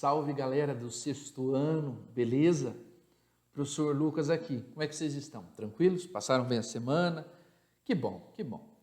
Salve, galera do sexto ano, beleza? Professor Lucas aqui. Como é que vocês estão? Tranquilos? Passaram bem a semana? Que bom, que bom.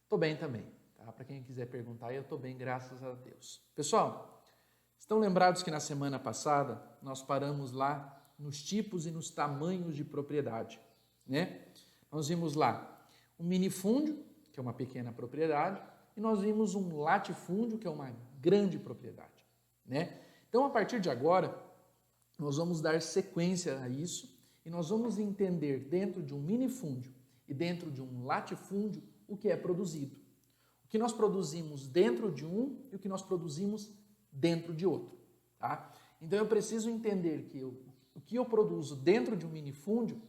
Tô bem também, tá? Para quem quiser perguntar, eu tô bem, graças a Deus. Pessoal, estão lembrados que na semana passada nós paramos lá nos tipos e nos tamanhos de propriedade, né? Nós vimos lá um minifúndio, que é uma pequena propriedade, e nós vimos um latifúndio, que é uma grande propriedade, né? Então, a partir de agora, nós vamos dar sequência a isso e nós vamos entender dentro de um minifúndio e dentro de um latifúndio o que é produzido. O que nós produzimos dentro de um e o que nós produzimos dentro de outro, tá? Então, eu preciso entender que o que eu produzo dentro de um minifúndio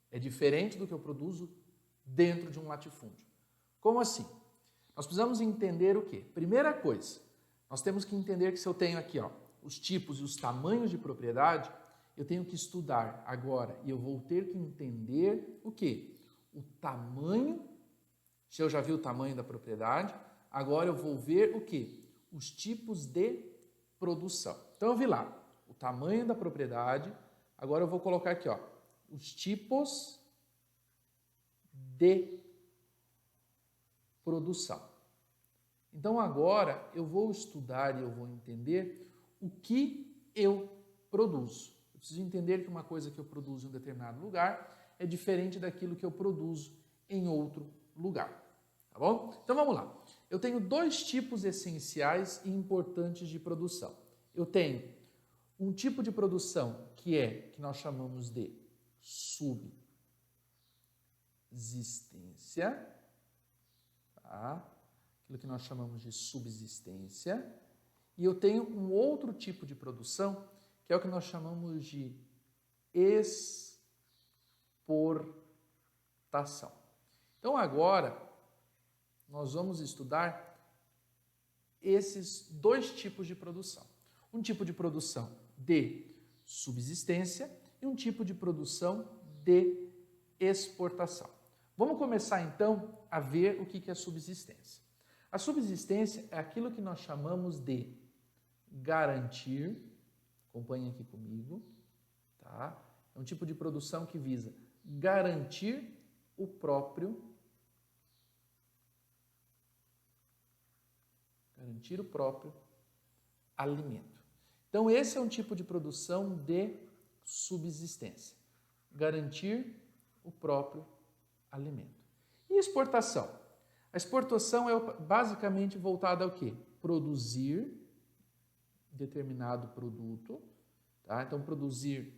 é diferente do que eu produzo dentro de um latifúndio. Como assim? Nós precisamos entender o quê? Primeira coisa, nós temos que entender que se eu tenho aqui, ó, os tipos e os tamanhos de propriedade, eu tenho que estudar agora e eu vou ter que entender o quê? O tamanho, se eu já vi o tamanho da propriedade, agora eu vou ver o quê? Os tipos de produção. Então eu vi lá o tamanho da propriedade, agora eu vou colocar aqui, ó, os tipos de produção. Então agora eu vou estudar e eu vou entender o que eu produzo. Eu preciso entender que uma coisa que eu produzo em um determinado lugar é diferente daquilo que eu produzo em outro lugar. Tá bom? Então vamos lá. Eu tenho dois tipos essenciais e importantes de produção. Eu tenho um tipo de produção que nós chamamos de subsistência, tá? Aquilo que nós chamamos de subsistência. E eu tenho um outro tipo de produção, que é o que nós chamamos de exportação. Então, agora, nós vamos estudar esses dois tipos de produção. Um tipo de produção de subsistência e um tipo de produção de exportação. Vamos começar, então, a ver o que é subsistência. A subsistência é aquilo que nós chamamos de garantir, acompanhe aqui comigo, tá? É um tipo de produção que visa garantir o próprio alimento. Então, esse é um tipo de produção de subsistência, garantir o próprio alimento. E exportação? A exportação é basicamente voltada ao quê? Produzir determinado produto, tá? Então, produzir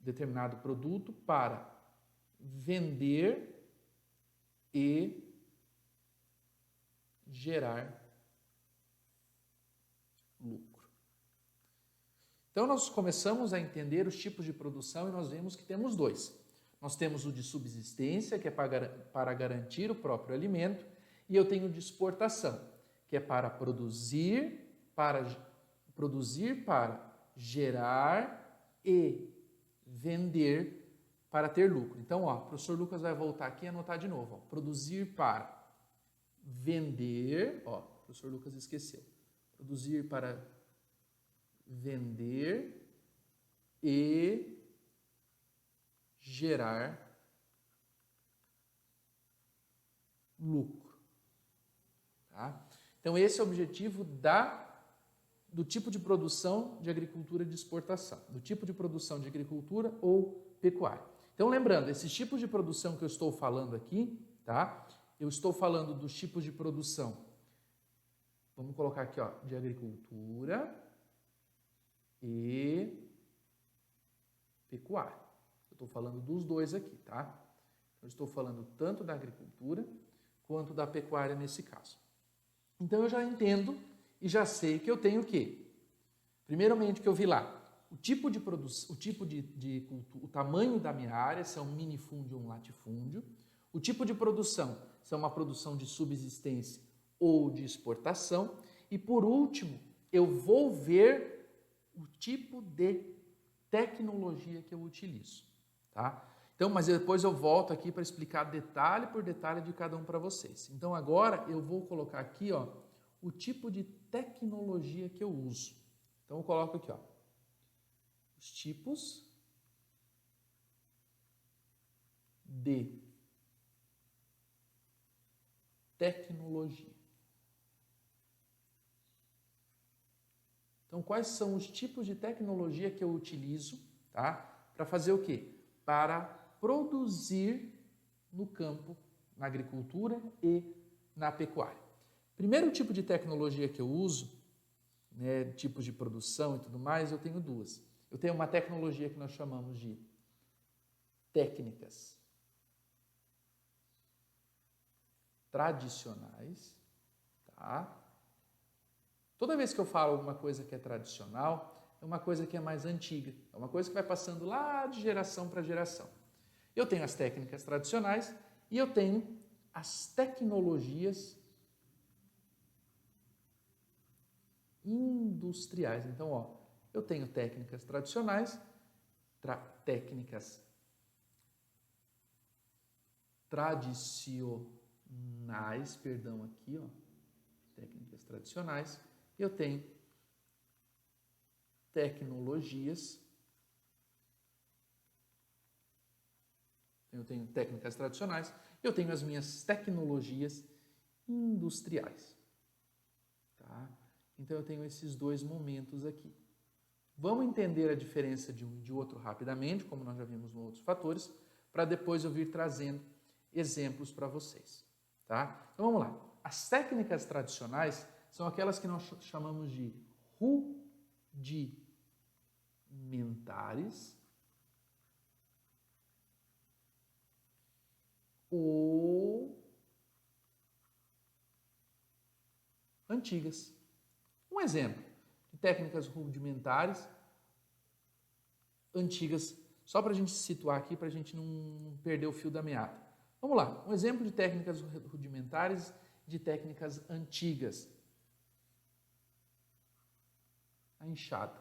determinado produto para vender e gerar lucro. Então, nós começamos a entender os tipos de produção e nós vemos que temos dois. Nós temos o de subsistência, que é para garantir o próprio alimento, e eu tenho o de exportação, que é para produzir para gerar e vender para ter lucro. Então, ó, o professor Lucas vai voltar aqui e anotar de novo. Ó, produzir para vender, ó, o professor Lucas esqueceu. Produzir para vender e gerar lucro. Tá? Então, esse é o objetivo do tipo de produção de agricultura de exportação, do tipo de produção de agricultura ou pecuária. Então, lembrando, esses tipos de produção que eu estou falando aqui, tá? Eu estou falando dos tipos de produção, vamos colocar aqui, ó, de agricultura e pecuária. Eu estou falando dos dois aqui, tá? Eu estou falando tanto da agricultura quanto da pecuária nesse caso. Então, eu já entendo e já sei que eu tenho o quê? Primeiramente, que eu vi lá, o tipo de produção, o tamanho da minha área, se é um minifúndio ou um latifúndio. O tipo de produção, se é uma produção de subsistência ou de exportação. E, por último, eu vou ver o tipo de tecnologia que eu utilizo, tá? Então, mas depois eu volto aqui para explicar detalhe por detalhe de cada um para vocês. Então, agora eu vou colocar aqui, ó, o tipo de tecnologia que eu uso. Então, eu coloco aqui, ó, Os tipos de tecnologia. Então, quais são os tipos de tecnologia que eu utilizo, tá? Para fazer o quê? Para produzir no campo, na agricultura e na pecuária. Primeiro tipo de tecnologia que eu uso, né, tipos de produção e tudo mais, eu tenho duas. Eu tenho uma tecnologia que nós chamamos de técnicas tradicionais, tá? Toda vez que eu falo alguma coisa que é tradicional, é uma coisa que é mais antiga, é uma coisa que vai passando lá de geração para geração. Eu tenho as técnicas tradicionais e eu tenho as tecnologias industriais. Então, ó, eu tenho técnicas tradicionais, técnicas tradicionais, perdão, aqui, ó, técnicas tradicionais, eu tenho tecnologias, eu tenho técnicas tradicionais, eu tenho as minhas tecnologias industriais, tá? Então eu tenho esses dois momentos aqui. Vamos entender a diferença de um e de outro rapidamente, como nós já vimos nos outros fatores, para depois eu vir trazendo exemplos para vocês, tá? Então vamos lá. As técnicas tradicionais são aquelas que nós chamamos de rudimentares ou antigas. Um exemplo de técnicas rudimentares antigas, só para a gente se situar aqui, para a gente não perder o fio da meada. Vamos lá, um exemplo de técnicas rudimentares, de técnicas antigas. A enxada.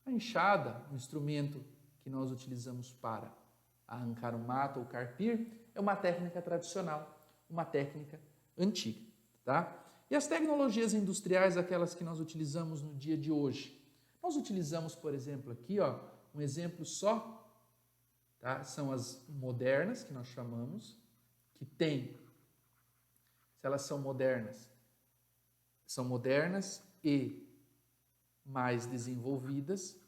A enxada, um instrumento que nós utilizamos para arrancar o mato ou carpir, é uma técnica tradicional, uma técnica antiga, tá? E as tecnologias industriais, aquelas que nós utilizamos no dia de hoje. Nós utilizamos, por exemplo, aqui, ó, um exemplo só, tá? São as modernas, que nós chamamos, que tem, se elas são modernas e mais desenvolvidas.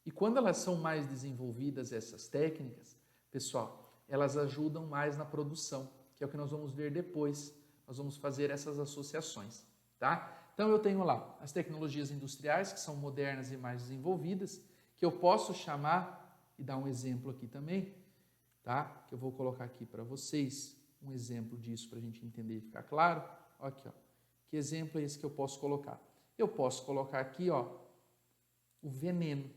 E quando elas são mais desenvolvidas, essas técnicas, pessoal, elas ajudam mais na produção, que é o que nós vamos ver depois. Nós vamos fazer essas associações, tá? Então eu tenho lá as tecnologias industriais, que são modernas e mais desenvolvidas, que eu posso chamar, e dar um exemplo aqui também, tá? Que eu vou colocar aqui para vocês um exemplo disso para a gente entender e ficar claro. Aqui, ó. Que exemplo é esse que eu posso colocar? Eu posso colocar aqui, ó, o veneno.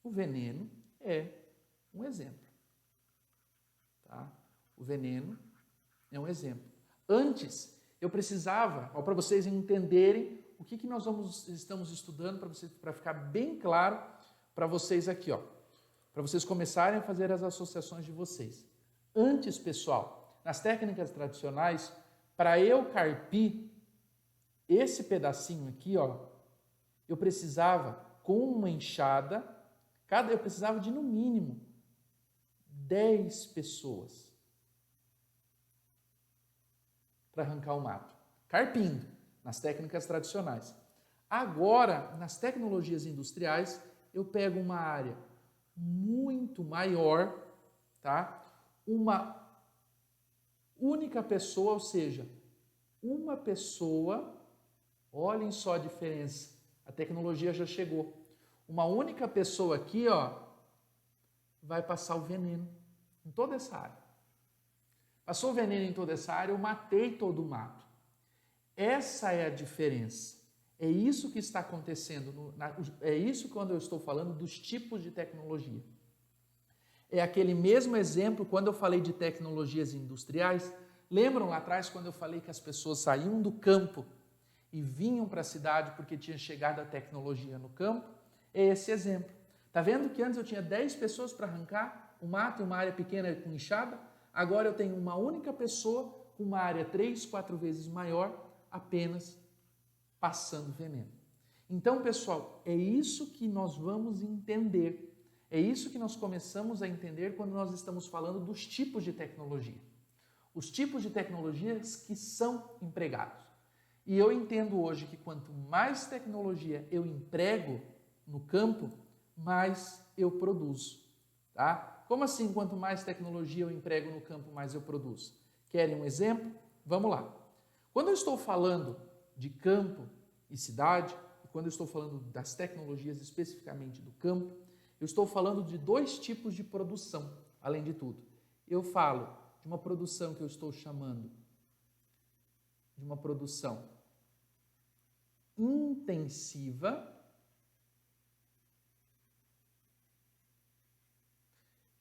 O veneno é um exemplo, tá? O veneno é um exemplo. Antes, eu precisava, para vocês entenderem o que nós estamos estudando, para ficar bem claro para vocês aqui, ó, para vocês começarem a fazer as associações de vocês. Antes, pessoal, nas técnicas tradicionais, para eu carpir esse pedacinho aqui, ó, eu precisava, com uma enxada, eu precisava de, no mínimo, 10 pessoas para arrancar o mato. Carpindo, nas técnicas tradicionais. Agora, nas tecnologias industriais, eu pego uma área muito maior, tá? Uma única pessoa, ou seja, uma pessoa, olhem só a diferença, a tecnologia já chegou. Uma única pessoa aqui, ó, vai passar o veneno em toda essa área. Passou o veneno em toda essa área, eu matei todo o mato. Essa é a diferença. É isso que está acontecendo, é isso quando eu estou falando dos tipos de tecnologia. É aquele mesmo exemplo quando eu falei de tecnologias industriais. Lembram lá atrás quando eu falei que as pessoas saíam do campo e vinham para a cidade porque tinha chegado a tecnologia no campo? É esse exemplo. Está vendo que antes eu tinha 10 pessoas para arrancar o mato em uma área pequena com enxada? Agora eu tenho uma única pessoa com uma área 3, 4 vezes maior, apenas passando veneno. Então, pessoal, é isso que nós vamos entender. É isso que nós começamos a entender quando nós estamos falando dos tipos de tecnologia. Os tipos de tecnologias que são empregados. E eu entendo hoje que quanto mais tecnologia eu emprego no campo, mais eu produzo. Tá? Como assim, quanto mais tecnologia eu emprego no campo, mais eu produzo? Querem um exemplo? Vamos lá. Quando eu estou falando de campo e cidade, e quando eu estou falando das tecnologias especificamente do campo, eu estou falando de dois tipos de produção, além de tudo. Eu falo de uma produção que eu estou chamando de uma produção intensiva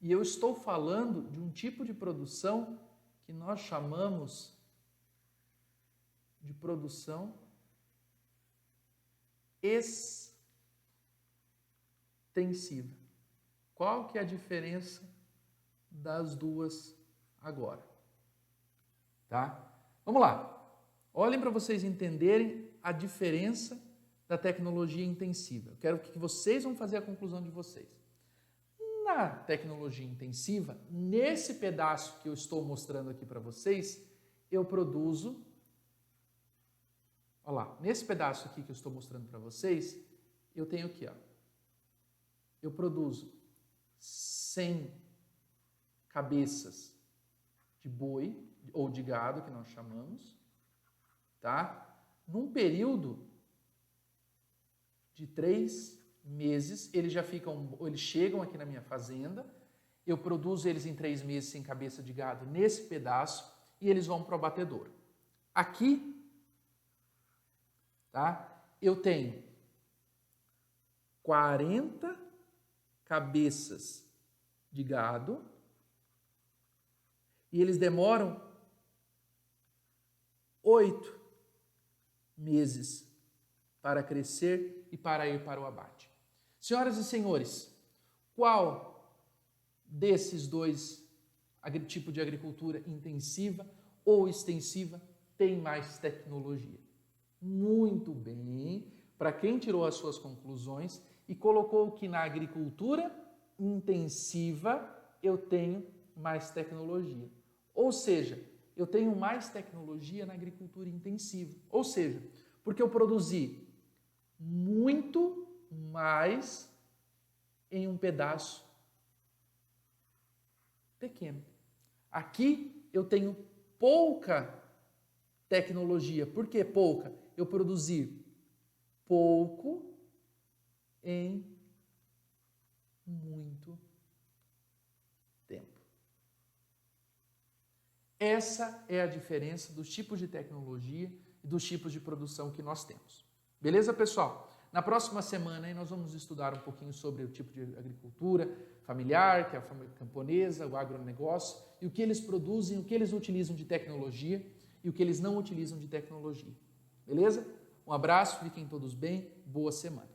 e eu estou falando de um tipo de produção que nós chamamos de produção extensiva. Qual que é a diferença das duas agora? Tá? Vamos lá. Olhem para vocês entenderem a diferença da tecnologia intensiva. Eu quero que vocês vão fazer a conclusão de vocês. Na tecnologia intensiva, nesse pedaço que eu estou mostrando aqui para vocês, eu produzo, olha lá, nesse pedaço aqui que eu estou mostrando para vocês, eu tenho aqui, ó, eu produzo 100 cabeças de boi ou de gado, que nós chamamos, tá? Num período de 3 meses, eles chegam aqui na minha fazenda, eu produzo eles em 3 meses sem cabeça de gado nesse pedaço e eles vão para o abatedouro. Aqui, tá? Eu tenho 40 cabeças de gado e eles demoram 8 meses para crescer e para ir para o abate. Senhoras e senhores, qual desses dois tipos de agricultura intensiva ou extensiva tem mais tecnologia? Muito bem, para quem tirou as suas conclusões e colocou que na agricultura intensiva eu tenho mais tecnologia. Ou seja, eu tenho mais tecnologia na agricultura intensiva. Ou seja, porque eu produzi muito mais em um pedaço pequeno. Aqui eu tenho pouca tecnologia. Por que pouca? Eu produzi pouco em muito tempo. Essa é a diferença dos tipos de tecnologia e dos tipos de produção que nós temos. Beleza, pessoal? Na próxima semana aí, nós vamos estudar um pouquinho sobre o tipo de agricultura familiar, que é a camponesa, o agronegócio, e o que eles produzem, o que eles utilizam de tecnologia e o que eles não utilizam de tecnologia. Beleza? Um abraço, fiquem todos bem, boa semana.